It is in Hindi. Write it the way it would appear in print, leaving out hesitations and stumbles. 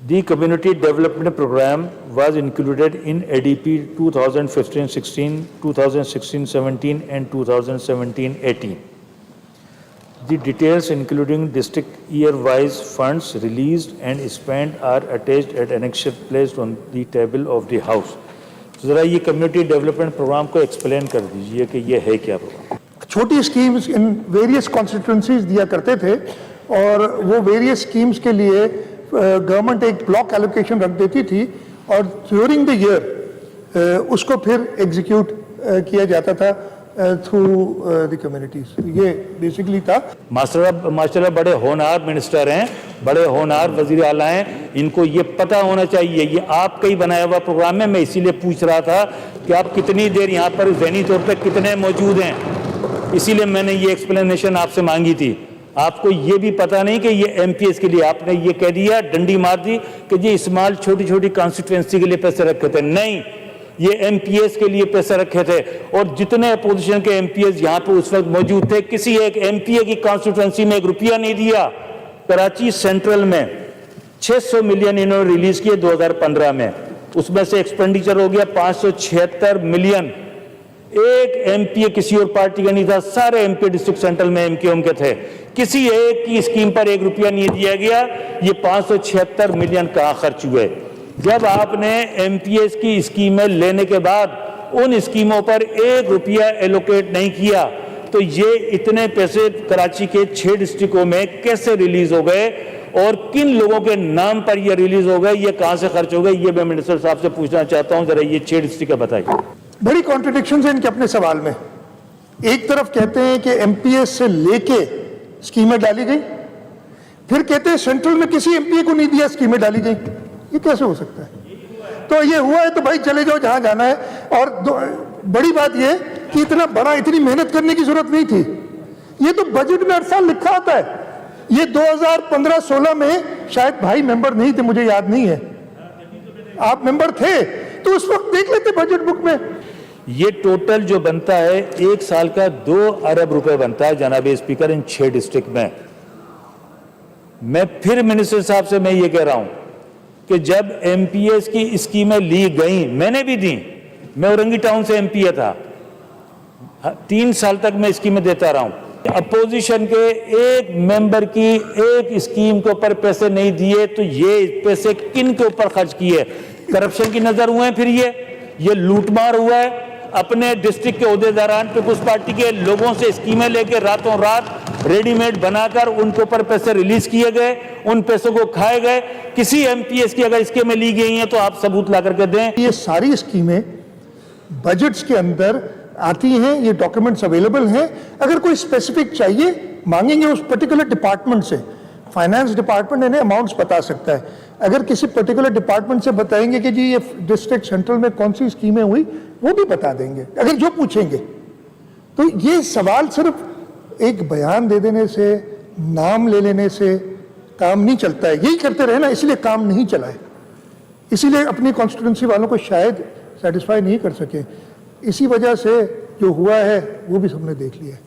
The community development program was included in ADP 2015-16, 2016-17 and 2017-18. The details including district year-wise funds released and spent are attached at annexure placed on the table of the house. ज़रा ये कम्युनिटी डेवलपमेंट प्रोग्राम को एक्सप्लेन कर दीजिए कि ये है क्या प्रोग्राम। छोटी स्कीम्स इन वेरियस कॉन्स्टिट्यूंसीज दिया करते थे और वो वेरियस स्कीम्स के लिए गवर्नमेंट एक ब्लॉक एलोकेशन रख देती थी और ड्यूरिंग द ईयर उसको फिर एग्जीक्यूट किया जाता था थ्रू द कम्युनिटीज। ये बेसिकली था। माशाल्लाह बड़े होनहार मिनिस्टर हैं, बड़े होनहार वजीर आला हैं, इनको ये पता होना चाहिए। ये आपका ही बनाया हुआ प्रोग्राम है। मैं इसीलिए पूछ रहा था कि आप कितनी देर यहाँ पर ज़हनी तौर पर कितने मौजूद हैं, इसीलिए मैंने ये एक्सप्लेनेशन आपसे मांगी थी। आपको ये भी पता नहीं कि ये एमपीएस के लिए आपने ये कह दिया, डंडी मार दी कि ये इस्तेमाल छोटी छोटी कॉन्स्टिट्यूंसी के लिए पैसे रखे थे। नहीं, ये एमपीएस के लिए पैसे रखे थे और जितने अपोजिशन के एमपीएस यहाँ पे उस वक्त मौजूद थे, किसी एक एमपीए की कॉन्स्टिट्यूंसी में ₹1 नहीं दिया। कराची सेंट्रल में 600 मिलियन इन्होंने रिलीज किए 2015 में, उसमें से एक्सपेंडिचर हो गया 576 मिलियन। एक एमपीए किसी और पार्टी का नहीं था, सारे एमपीए डिस्ट्रिक्ट सेंट्रल में एमकेएम के थे। किसी एक की स्कीम पर ₹1 नहीं दिया गया। ये 576 मिलियन कहाँ खर्च हुए? जब आपने एमपीएस की स्कीमें लेने के बाद उन स्कीमों पर ₹1 एलोकेट नहीं किया, तो ये इतने पैसे कराची के 6 डिस्ट्रिक्टों में कैसे रिलीज हो गए और किन लोगों के नाम पर ये रिलीज हो गए, ये कहाँ से खर्च हो गए? ये मैं मिनिस्टर साहब से पूछना चाहता हूँ। जरा ये 6 डिस्ट्रिक्ट बताइए। बड़ी कॉन्ट्रडिक्शंस हैं इनके अपने सवाल में। एक तरफ कहते हैं कि एमपीएस से लेके स्कीमें डाली गई, फिर कहते हैं सेंट्रल में किसी एमपीए को नहीं दिया, स्कीमें डाली गई। ये कैसे हो सकता है? तो ये हुआ है तो भाई चले जाओ जहां जाना है। और बड़ी बात ये कि इतनी मेहनत करने की जरूरत नहीं थी। ये तो बजट में हर साल लिखा होता है। ये 2015-16 में शायद भाई मेंबर नहीं थे, मुझे याद नहीं है, आप मेंबर थे तो उस वक्त देख लेते बजट बुक में। ये टोटल जो बनता है 1 साल का ₹2 अरब बनता है जनाब स्पीकर, इन 6 डिस्ट्रिक्ट में। मैं फिर मिनिस्टर साहब से मैं ये कह रहा हूं कि जब एमपीएस की स्कीमें ली गई, मैंने भी दी, मैं औरंगी टाउन से एमपीए था, 3 साल तक मैं स्कीमें देता रहा हूं। अपोजिशन के एक मेंबर की एक स्कीम के ऊपर पैसे नहीं दिए, तो ये पैसे किन के ऊपर खर्च किए? करप्शन की नजर हुए हैं। फिर ये लूटमार हुआ है। अपने डिस्ट्रिक्ट के ओहदेदारान पीपुल्स पार्टी के लोगों से स्कीमें लेकर रातों रात रेडीमेड बनाकर उनके ऊपर पैसे रिलीज किए गए, उन पैसों को खाए गए। किसी एमपीएस की अगर स्कीमें ली गई हैं तो आप सबूत ला करके दें। ये सारी स्कीमें बजट्स के अंदर आती हैं, ये डॉक्यूमेंट्स अवेलेबल हैं। अगर कोई स्पेसिफिक चाहिए मांगेंगे उस पर्टिकुलर डिपार्टमेंट से, फाइनेंस डिपार्टमेंट इन्हें अमाउंट्स बता सकता है। अगर किसी पर्टिकुलर डिपार्टमेंट से बताएंगे कि जी ये डिस्ट्रिक्ट सेंट्रल में कौन सी स्कीमें हुई, वो भी बता देंगे अगर जो पूछेंगे। तो ये सवाल सिर्फ एक बयान दे देने से, नाम ले लेने से काम नहीं चलता है। यही करते रहे ना, इसलिए काम नहीं चला है। इसीलिए अपनी कॉन्स्टिट्यूंसी वालों को शायद सेटिस्फाई नहीं कर सके। इसी वजह से जो हुआ है वो भी सबने देख लिया है।